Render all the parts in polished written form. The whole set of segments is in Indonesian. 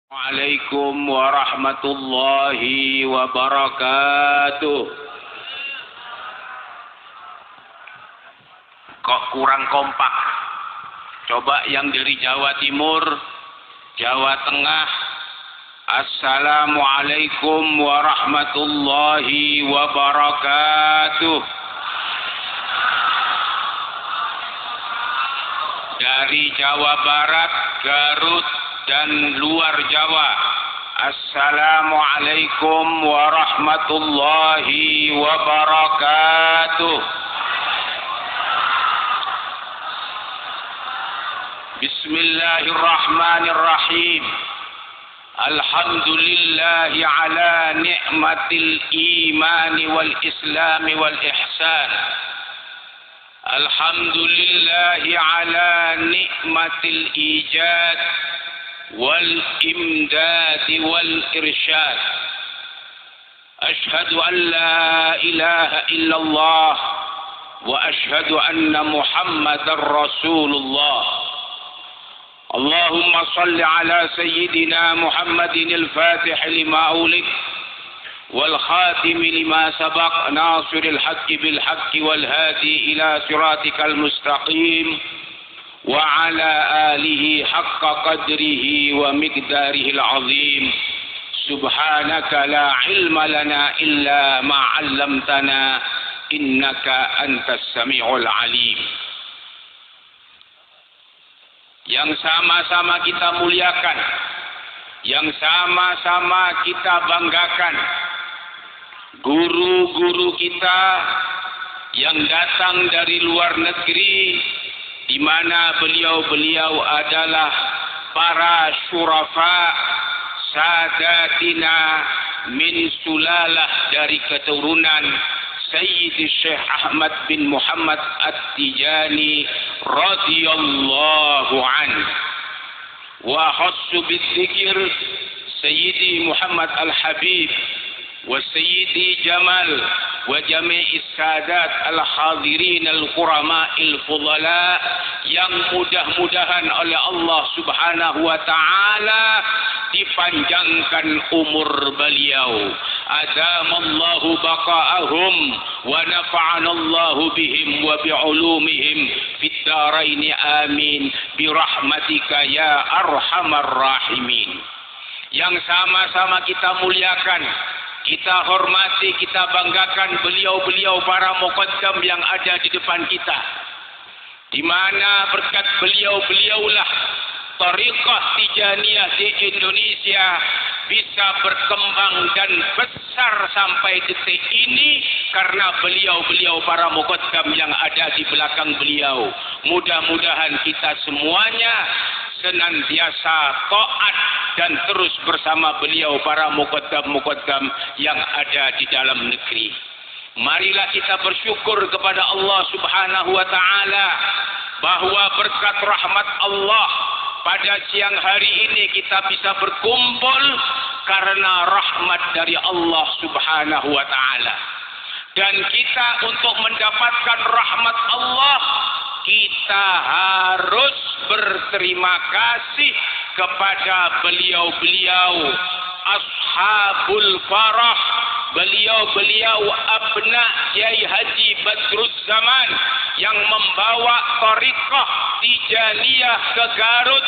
Assalamualaikum warahmatullahi wabarakatuh. Kok kurang kompak? Coba yang dari Jawa Timur, Jawa Tengah. Assalamualaikum warahmatullahi wabarakatuh. Dari Jawa Barat, Garut, dan luar Jawa. Assalamualaikum warahmatullahi wabarakatuh. Bismillahirrahmanirrahim. Alhamdulillahi ala ni'matil imani wal islami wal ihsan. Alhamdulillahi ala ni'matil ijad والإمداد والإرشاد. أشهد أن لا إله إلا الله وأشهد أن محمدا رسول الله. اللهم صل على سيدنا محمد الفاتح لما أولد والخاتم لما سبق ناصر الحق بالحق والهادي إلى صراطك المستقيم وعلى آله حق قدره ومقداره العظيم. سبحانك لا علم لنا إلا ما علمتنا إنك أنت السميع العليم. Yang sama-sama kita muliakan, yang sama-sama kita banggakan, guru-guru kita yang datang dari luar negeri, di mana beliau-beliau adalah para syurafa sadatina min sulalah, dari keturunan Sayyid Syekh Ahmad bin Muhammad At-Tijani radhiyallahu anhu. Wa khassu bidzikr Sayyidi Muhammad Al-Habib wa Sayyidi Jamal wa jami'is sadat al-hadirin al-qurama'il fudala, yang mudah-mudahan oleh Allah Subhanahu wa ta'ala dipanjangkan umur beliau. Adamallahu baqa'ahum wa nafa'anallahu bihim wa bi'ulumihim fid daraini amin birahmatika ya arhamar rahimin. Yang sama-sama kita muliakan, kita hormati, kita banggakan beliau-beliau para muqaddam yang ada di depan kita, di mana berkat beliau-beliaulah Thariqah Tijaniyah di Indonesia bisa berkembang dan besar sampai detik ini karena beliau-beliau para muqaddam yang ada di belakang beliau. Mudah-mudahan kita semuanya senantiasa taat dan terus bersama beliau para muqaddam-muqaddam yang ada di dalam negeri. Marilah kita bersyukur kepada Allah Subhanahu wa ta'ala bahwa berkat rahmat Allah pada siang hari ini kita bisa berkumpul karena rahmat dari Allah Subhanahu wa ta'ala. Dan kita untuk mendapatkan rahmat Allah, kita harus berterima kasih kepada beliau-beliau Ashabul Farah, beliau-beliau abna Kiai Haji Badruz Zaman yang membawa Thariqah Tijaniyah ke Garut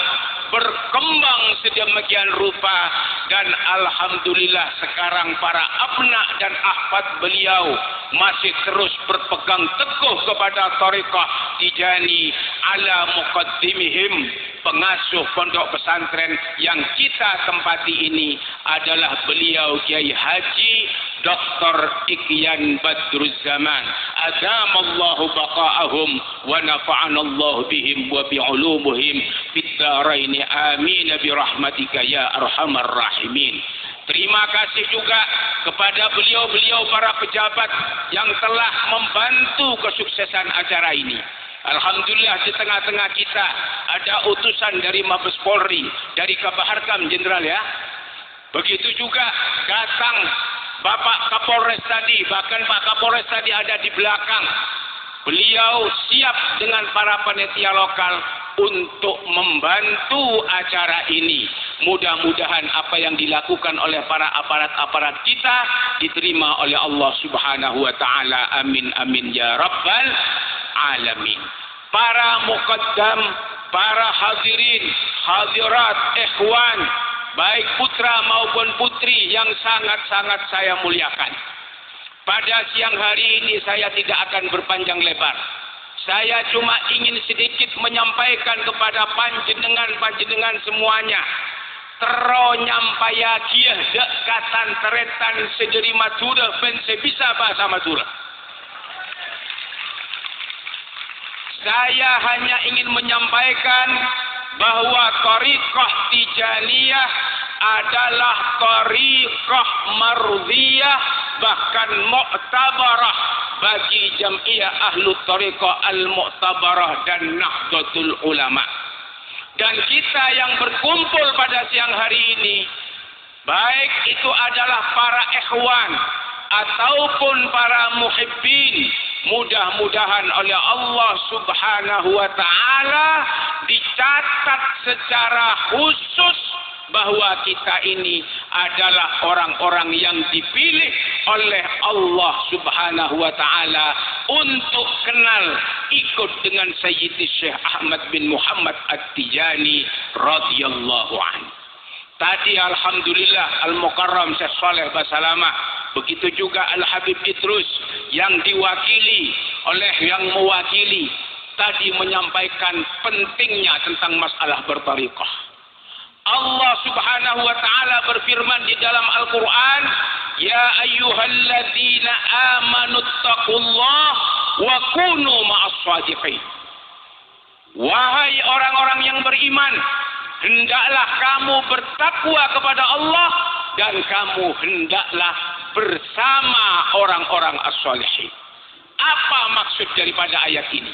berkembang sedemikian rupa, dan alhamdulillah sekarang para abna dan ahfad beliau masih terus berpegang teguh kepada Thariqah Tijani ala muqaddimihim. Pengasuh pondok pesantren yang kita tempati ini adalah beliau Kiai Haji Dr. Ikyan Badruz Zaman. Adamallahu baqa'ahum wa nafa'anallahu bihim wa bi'ulumuhim fid daraini amin birahmatika ya arhamar rahimin. Terima kasih juga kepada beliau-beliau para pejabat yang telah membantu kesuksesan acara ini. Alhamdulillah di tengah-tengah kita ada utusan dari Mabes Polri, dari Kabaharkam Jenderal ya. Begitu juga datang Bapak Kapolres tadi, bahkan Pak Kapolres tadi ada di belakang. Beliau siap dengan para panitia lokal untuk membantu acara ini. Mudah-mudahan apa yang dilakukan oleh para aparat-aparat kita diterima oleh Allah Subhanahu wa taala. Amin amin ya rabbal alamin. Para muqaddam, para hadirin, hadirat, ikhwan, baik putra maupun putri yang sangat-sangat saya muliakan. Pada siang hari ini saya tidak akan berpanjang lebar. Saya cuma ingin sedikit menyampaikan kepada panjenengan semuanya. Tero nyampaya kieh dekatan teretan sederi Madura ben sebisa bahasa Madura. Saya hanya ingin menyampaikan bahwa Thariqah Tijaniyah adalah Thariqah mardhiyah, bahkan mu'tabarah bagi Jam'iyah Ahlu Thariqah Al-Mu'tabarah dan Nahdlatul Ulama. Dan kita yang berkumpul pada siang hari ini, baik itu adalah para ikhwan ataupun para muhibbin, mudah-mudahan oleh Allah Subhanahu wa taala dicatat secara khusus bahwa kita ini adalah orang-orang yang dipilih oleh Allah Subhanahu wa taala untuk kenal ikut dengan Sayyidi Syekh Ahmad bin Muhammad At-Tijani radhiyallahu anhu. Tadi alhamdulillah Al-Mukarram Syekh Saleh Basalamah, begitu juga Al-Habib Idrus yang diwakili oleh yang mewakili tadi menyampaikan pentingnya tentang masalah bertariqah. Allah Subhanahu wa taala berfirman di dalam Al-Qur'an, "Ya ayyuhalladzina amanu taqullaha wa kunu ma'as shadiqin." Wahai orang-orang yang beriman, hendaklah kamu bertakwa kepada Allah dan kamu hendaklah bersama orang-orang as-shalihin. Apa maksud daripada ayat ini?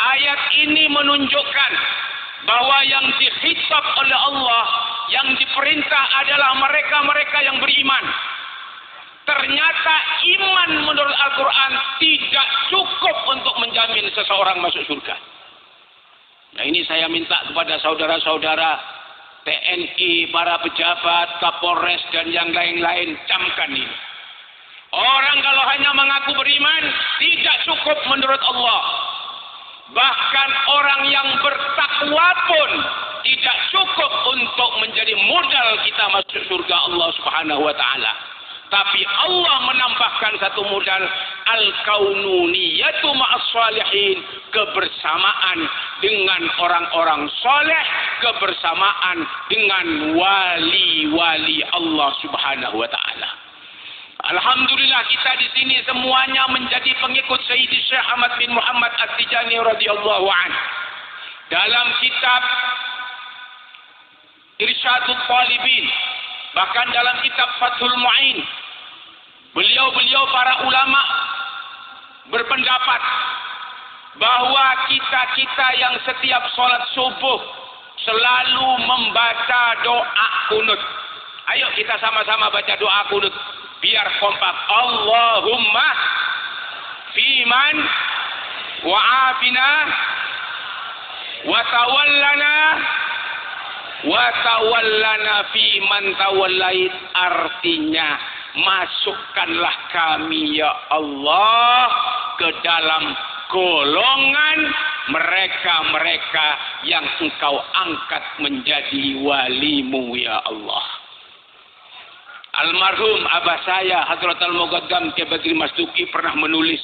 Ayat ini menunjukkan bahwa yang dikhitab oleh Allah, yang diperintah adalah mereka-mereka yang beriman. Ternyata iman menurut Al-Quran tidak cukup untuk menjamin seseorang masuk surga. Nah, ini saya minta kepada saudara-saudara TNI, para pejabat, Kapolres dan yang lain-lain, camkan ini. Orang kalau hanya mengaku beriman tidak cukup menurut Allah. Bahkan orang yang bertakwa pun tidak cukup untuk menjadi modal kita masuk surga Allah Subhanahu wa taala. Tapi Allah menambahkan satu modal, al-kaununiyatu ma'as shalihin, kebersamaan dengan orang-orang saleh, kebersamaan dengan wali-wali Allah Subhanahu wa taala. Alhamdulillah kita di sini semuanya menjadi pengikut Sayyidi Syekh Ahmad bin Muhammad At-Tijani radhiyallahu anhu. Dalam kitab Irsyadut Talibin, bahkan dalam kitab Fathul Mu'in, beliau-beliau para ulama berpendapat bahwa kita yang setiap sholat subuh selalu membaca doa kunut. Ayo kita sama-sama baca doa kunut biar kompak. Allahumma fiman wa'afina wa tawallana fiman tawallait. Artinya, masukkanlah kami ya Allah ke dalam golongan mereka-mereka yang engkau angkat menjadi walimu ya Allah. Almarhum abah saya Hadratul Muqaddam Kiai Badri Masduki pernah menulis,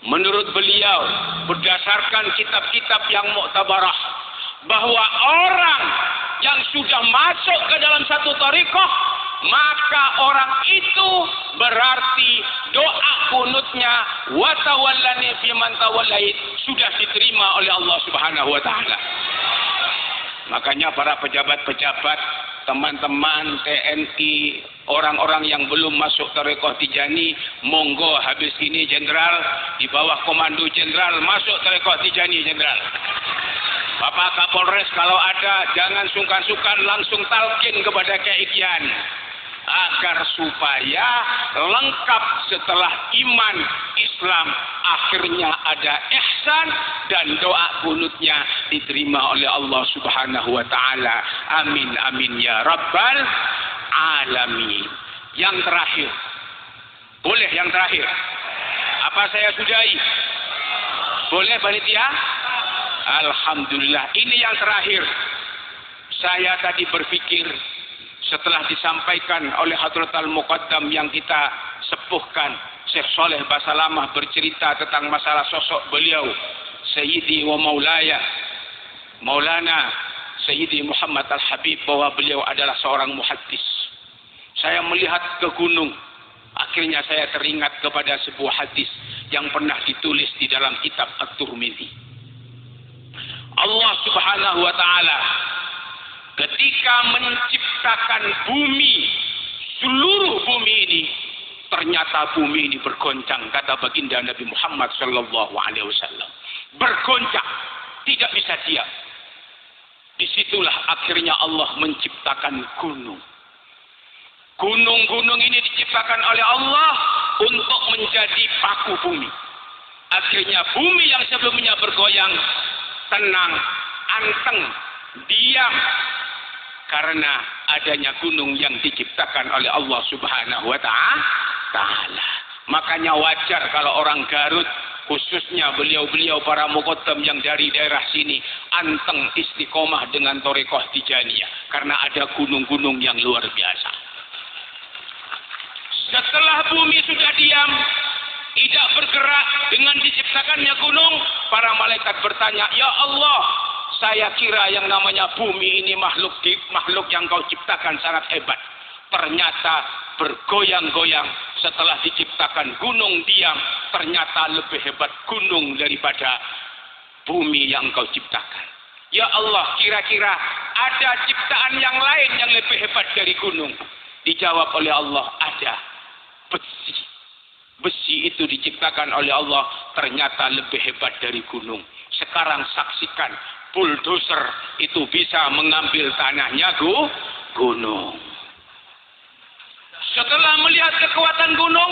menurut beliau berdasarkan kitab-kitab yang mu'tabarah, bahwa orang yang sudah masuk ke dalam satu thariqah, maka orang itu berarti doa kunutnya wa tawallani fi man tawallait sudah diterima oleh Allah Subhanahu wa taala. Makanya para pejabat-pejabat, teman-teman TNI, orang-orang yang belum masuk thariqah Tijani, monggo habis ini jenderal di bawah komando jenderal masuk thariqah Tijani jenderal. Bapak Kapolres kalau ada jangan sungkan-sungkan langsung talkin kepada Kiai Kian. agar supaya lengkap setelah iman Islam akhirnya ada ihsan dan doa kunutnya diterima oleh Allah Subhanahu wa taala. Amin amin ya rabbal alamin. Yang terakhir. Boleh yang terakhir? Apa saya sudahi? Boleh panitia? Alhamdulillah. Ini yang terakhir. Saya tadi berpikir setelah disampaikan oleh Hadratul Muqaddam yang kita sepuhkan, Syekh Saleh Basalamah bercerita tentang masalah sosok beliau, Sayyidi wa Maulaya, Maulana Sayyidi Muhammad Al-Habib, bahwa beliau adalah seorang muhaddis. Saya melihat ke gunung, akhirnya saya teringat kepada sebuah hadis yang pernah ditulis di dalam kitab At-Tirmidzi. Allah Subhanahu wa taala ketika menciptakan bumi, seluruh bumi ini, ternyata bumi ini bergoncang, kata baginda Nabi Muhammad sallallahu alaihi wasallam. Bergoncang, tidak bisa diam. Disitulah akhirnya Allah menciptakan gunung. Gunung-gunung ini diciptakan oleh Allah untuk menjadi paku bumi. Akhirnya bumi yang sebelumnya bergoyang, tenang, anteng, diam, karena adanya gunung yang diciptakan oleh Allah Subhanahu wa taala. Makanya wajar kalau orang Garut, khususnya beliau-beliau para muqaddam yang dari daerah sini, anteng istiqomah dengan Thariqah Tijaniyah, karena ada gunung-gunung yang luar biasa. Setelah bumi sudah diam, tidak bergerak dengan diciptakannya gunung, para malaikat bertanya, "Ya Allah, saya kira yang namanya bumi ini makhluk yang kau ciptakan sangat hebat. Ternyata bergoyang-goyang. Setelah diciptakan gunung diam, ternyata lebih hebat gunung daripada bumi yang kau ciptakan. Ya Allah, kira-kira ada ciptaan yang lain yang lebih hebat dari gunung?" Dijawab oleh Allah, ada. Besi. Besi itu diciptakan oleh Allah, ternyata lebih hebat dari gunung. Sekarang saksikan, bulldozer itu bisa mengambil tanahnya gunung. Setelah melihat kekuatan gunung,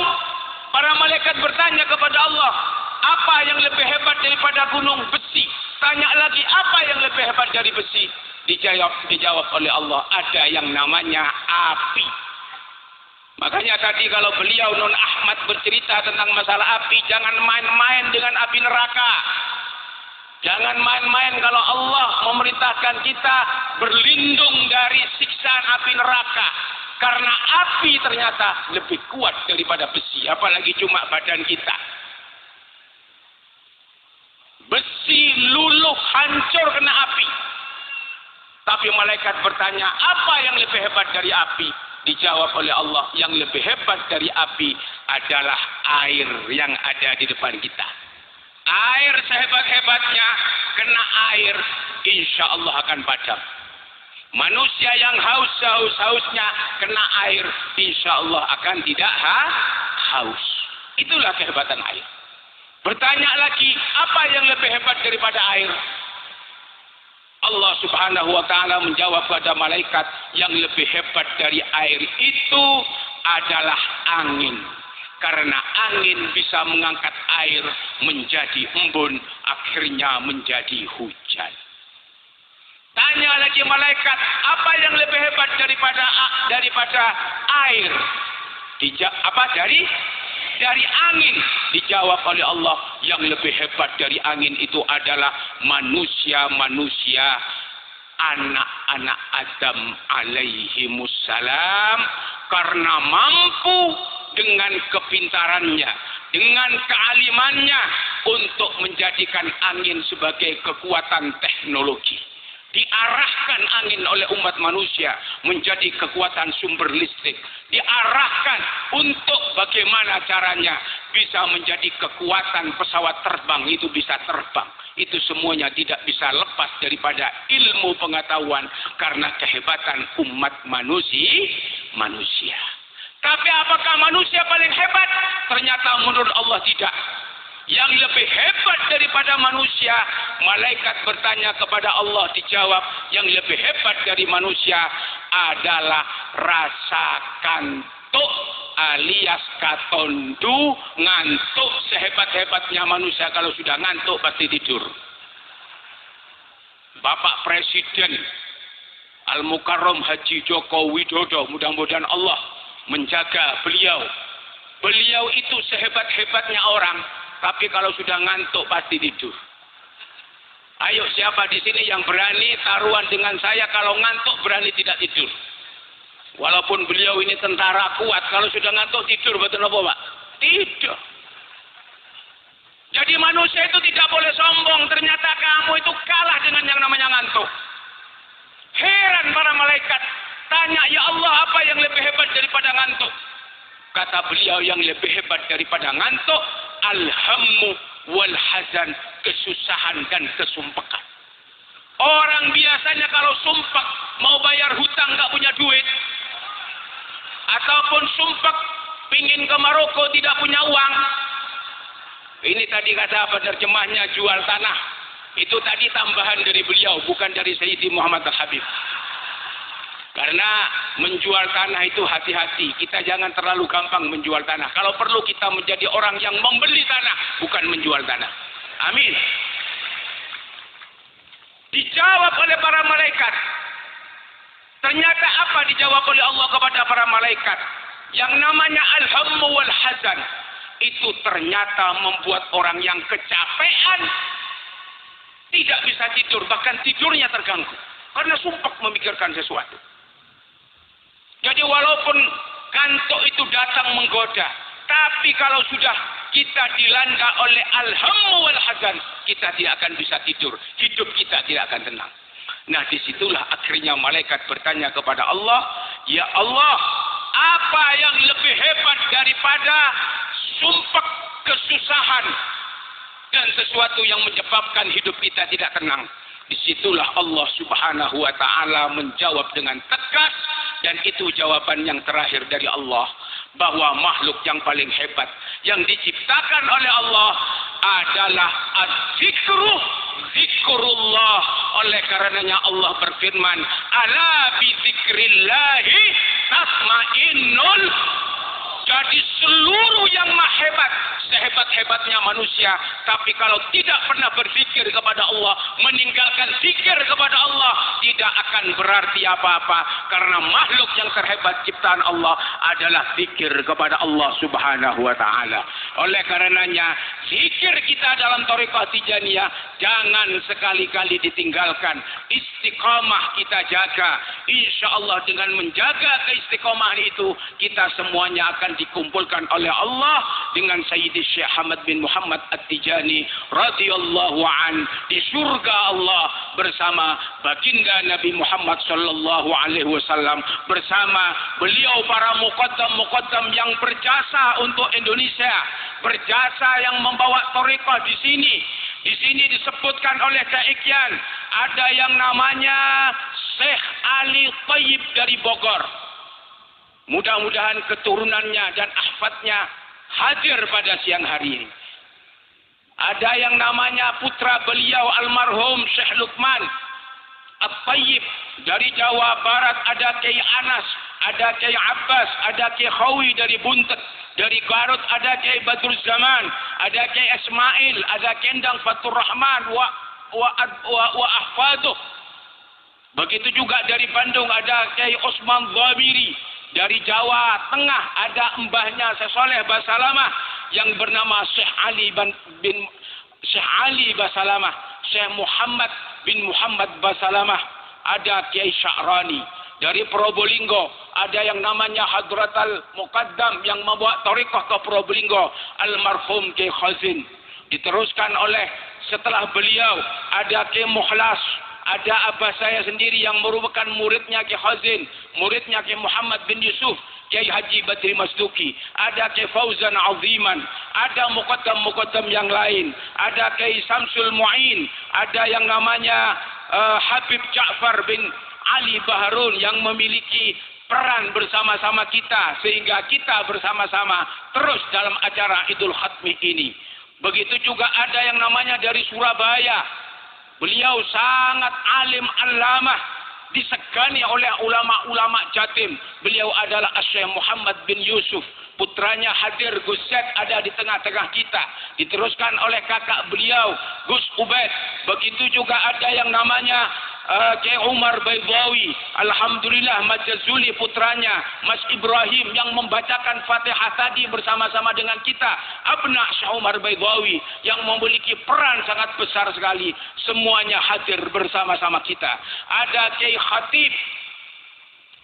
para malaikat bertanya kepada Allah, apa yang lebih hebat daripada gunung? Besi. Tanya lagi, apa yang lebih hebat dari besi? Dijawab oleh Allah, ada yang namanya api. Makanya tadi kalau beliau Nun Ahmad bercerita tentang masalah api, jangan main-main dengan api neraka. Jangan main-main kalau Allah memerintahkan kita berlindung dari siksaan api neraka. Karena api ternyata lebih kuat daripada besi, apalagi cuma badan kita. Besi luluh, hancur kena api. Tapi malaikat bertanya, apa yang lebih hebat dari api? Dijawab oleh Allah, yang lebih hebat dari api adalah air yang ada di depan kita. Air sehebat-hebatnya, kena air, insya Allah akan padam. Manusia yang haus-hausnya kena air, insya Allah akan tidak haus. Itulah kehebatan air. Bertanya lagi, apa yang lebih hebat daripada air? Allah Subhanahu wa taala menjawab pada malaikat, yang lebih hebat dari air itu adalah angin. Karena angin bisa mengangkat air menjadi embun, akhirnya menjadi hujan. Tanya lagi malaikat, apa yang lebih hebat daripada air? Dari angin. Dijawab oleh Allah, yang lebih hebat dari angin itu adalah manusia-manusia, anak-anak Adam alaihimussalam, karena mampu dengan kepintarannya, dengan kealimannya untuk menjadikan angin sebagai kekuatan teknologi. Diarahkan angin oleh umat manusia menjadi kekuatan sumber listrik. Diarahkan untuk bagaimana caranya bisa menjadi kekuatan pesawat terbang, itu bisa terbang. Itu semuanya tidak bisa lepas daripada ilmu pengetahuan karena kehebatan umat manusia. Tapi apakah manusia paling hebat? Ternyata menurut Allah tidak. yang lebih hebat daripada manusia. Malaikat bertanya kepada Allah, dijawab, yang lebih hebat dari manusia adalah rasa kantuk alias katondu, ngantuk. Sehebat-hebatnya manusia kalau sudah ngantuk pasti tidur. Bapak Presiden Al-Mukarram Haji Joko Widodo, mudah-mudahan Allah menjaga beliau. Beliau itu sehebat-hebatnya orang, tapi kalau sudah ngantuk pasti tidur. Ayo, siapa di sini yang berani taruhan dengan saya kalau ngantuk berani tidak tidur? Walaupun beliau ini tentara kuat, kalau sudah ngantuk tidur, betul apa Pak? Tidak. Jadi manusia itu tidak boleh sombong. Ternyata kamu itu kalah dengan yang namanya ngantuk. Heran para malaikat. Tanya, ya Allah, apa yang lebih hebat daripada ngantuk? Kata beliau, yang lebih hebat daripada ngantuk, alhammu wal hazan, kesusahan dan kesumpekan. Orang biasanya kalau sumpek, mau bayar hutang nggak punya duit, ataupun sumpek pingin ke Maroko tidak punya uang. Ini tadi kata apa terjemahnya, jual tanah. Itu tadi tambahan dari beliau, bukan dari Sayyidi Muhammad Al-Habib. Karena menjual tanah itu hati-hati. Kita jangan terlalu gampang menjual tanah. Kalau perlu kita menjadi orang yang membeli tanah, bukan menjual tanah. Amin. Dijawab oleh para malaikat. Ternyata apa dijawab oleh Allah kepada para malaikat? Yang namanya alhammu wal hazan. Itu ternyata membuat orang yang kecapean tidak bisa tidur, bahkan tidurnya terganggu karena sumpek memikirkan sesuatu. Jadi walaupun kantuk itu datang menggoda, tapi kalau sudah kita dilanda oleh alhammu wal hazan, kita tidak akan bisa tidur, hidup kita tidak akan tenang. Nah, disitulah akhirnya malaikat bertanya kepada Allah, ya Allah, apa yang lebih hebat daripada sumpek, kesusahan dan sesuatu yang menyebabkan hidup kita tidak tenang? Disitulah Allah Subhanahu wa ta'ala menjawab dengan tegas, dan itu jawaban yang terakhir dari Allah, bahwa makhluk yang paling hebat yang diciptakan oleh Allah adalah az-zikru, zikrullah. Oleh karenanya Allah berfirman, ala bi zikrillahi tatmainnul. Jadi seluruh yang maha hebat, sehebat-hebatnya manusia, tapi kalau tidak pernah berzikir kepada Allah, meninggalkan zikir kepada Allah, tidak akan berarti apa-apa. Karena makhluk yang terhebat ciptaan Allah adalah zikir kepada Allah Subhanahu wa ta'ala. Oleh karenanya, zikir kita dalam Thariqah Tijaniyah jangan sekali-kali ditinggalkan. Istiqamah kita jaga. Insya Allah dengan menjaga keistiqomahan itu, kita semuanya akan dikumpulkan oleh Allah dengan Sayyidi Syekh Ahmad bin Muhammad At-Tijani radhiyallahu an di surga Allah bersama baginda Nabi Muhammad sallallahu alaihi wasallam, bersama beliau para muqaddam-muqaddam yang berjasa untuk Indonesia, berjasa yang membawa thariqah di sini. Di sini disebutkan oleh Daikyan, ada yang namanya Syekh Ali Thayyib dari Bogor. Mudah-mudahan keturunannya dan ahfadnya hadir pada siang hari ini. Ada yang namanya putra beliau almarhum Syekh Luqman At-Tayyib dari Jawa Barat, ada Kiai Anas, ada Kiai Abbas, ada Kiai Khawi dari Buntet, dari Garut ada Kiai Badrul Zaman, ada Kiai Ismail, ada Kendang Fatur Rahman wa ahfaduh. Begitu juga dari Bandung ada Kiai Osman Zabiri. Dari Jawa Tengah ada mbahnya Syekh Saleh Basalamah yang bernama Syekh Ali Basalamah, Syekh Muhammad bin Muhammad Basalamah, ada Kiai Sya'rani. Dari Probolinggo ada yang namanya Hadratal Muqaddam yang membawa thariqah ke Probolinggo, almarhum Kiai Khazin. Diteruskan oleh setelah beliau ada Kiai Mukhlas, ada abah saya sendiri yang merupakan muridnya Kiai Khazin, muridnya Kiai Muhammad bin Yusuf, Kiai Haji Badri Masduki, ada Kiai Fauzan Aziman, ada muqaddam-muqaddam yang lain, ada Kiai Samsul Mu'in, ada yang namanya Habib Ja'far bin Ali Baharun yang memiliki peran bersama-sama kita, sehingga kita bersama-sama terus dalam acara Idul Khatmi ini. Begitu juga ada yang namanya dari Surabaya. Beliau sangat alim allamah, disegani oleh ulama-ulama Jatim. Beliau adalah Syekh Muhammad bin Yusuf. Putranya hadir, Gus Zaid ada di tengah-tengah kita. Diteruskan oleh kakak beliau, Gus Ubaid. Begitu juga ada yang namanya Kiai Umar Baydhawi. Alhamdulillah Majazuli putranya, Mas Ibrahim yang membacakan Fatihah tadi bersama-sama dengan kita. Abna Syekh Umar Baydhawi yang memiliki peran sangat besar sekali. Semuanya hadir bersama-sama kita. Ada Kiai Khatib.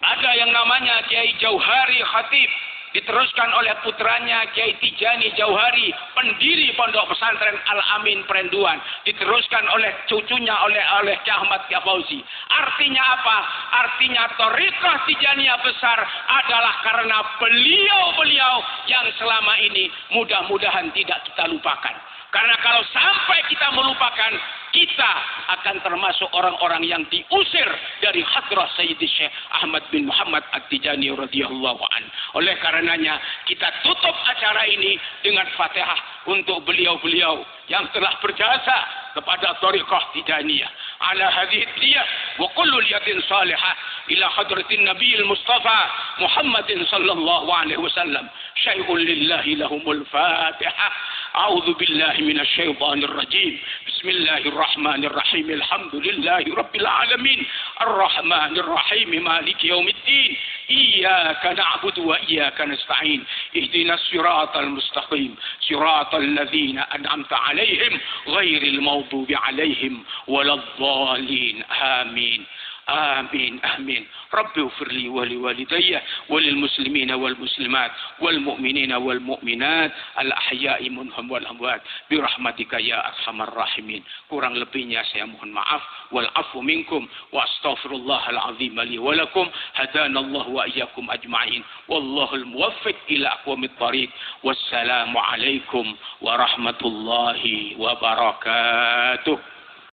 Ada yang namanya Kiai Jauhari Khatib. Diteruskan oleh putranya Kiai Tijani Jauhari, pendiri Pondok Pesantren Al-Amin Perenduan. Diteruskan oleh cucunya oleh Ki Ahmad Fauzi. Artinya apa? Artinya Thariqah Tijaniyah besar adalah karena beliau-beliau yang selama ini mudah-mudahan tidak kita lupakan. Karena kalau sampai kita melupakan, kita akan termasuk orang-orang yang diusir dari hadrah Sayyidi Syekh Ahmad bin Muhammad At-Tijani radhiyallahu an. Oleh karenanya kita tutup acara ini dengan Fatihah untuk beliau-beliau yang telah berjasa kepada Thariqah Tijaniyah. Ala hadhihi diyah wa kullu liyatin salihah ila hadratin Nabiyil Mustafa Muhammadin sallallahu alaihi wasallam. Syai'un lillahi lahumul Fatihah. A'udzu billahi minasy syaithanir rajim. Bismillahirrahmanirrahim. Alhamdulillahi rabbil alamin. Arrahmanir rahim. Maliki yaumiddin. Iyyaka na'budu wa iyyaka nasta'in. Ihdinas siratal mustaqim. Siratal ladzina an'amta 'alaihim ghairil maghdubi 'alaihim waladdallin. Amin. آمين آمين رب اغفر لي ولوالدي وللمسلمين والمسلمات والمؤمنين والمؤمنات الأحياء منهم والأموات برحمتك يا أرحم الراحمين. Kurang lebihnya saya mohon maaf. Wal-afu minkum wa astaghfirullahal azim li wa lakum. Hadanallahu wa iyyakum ajma'in. Wallahul muwaffiq ila aqwamit thariq. Wassalamu alaikum warahmatullahi wabarakatuh.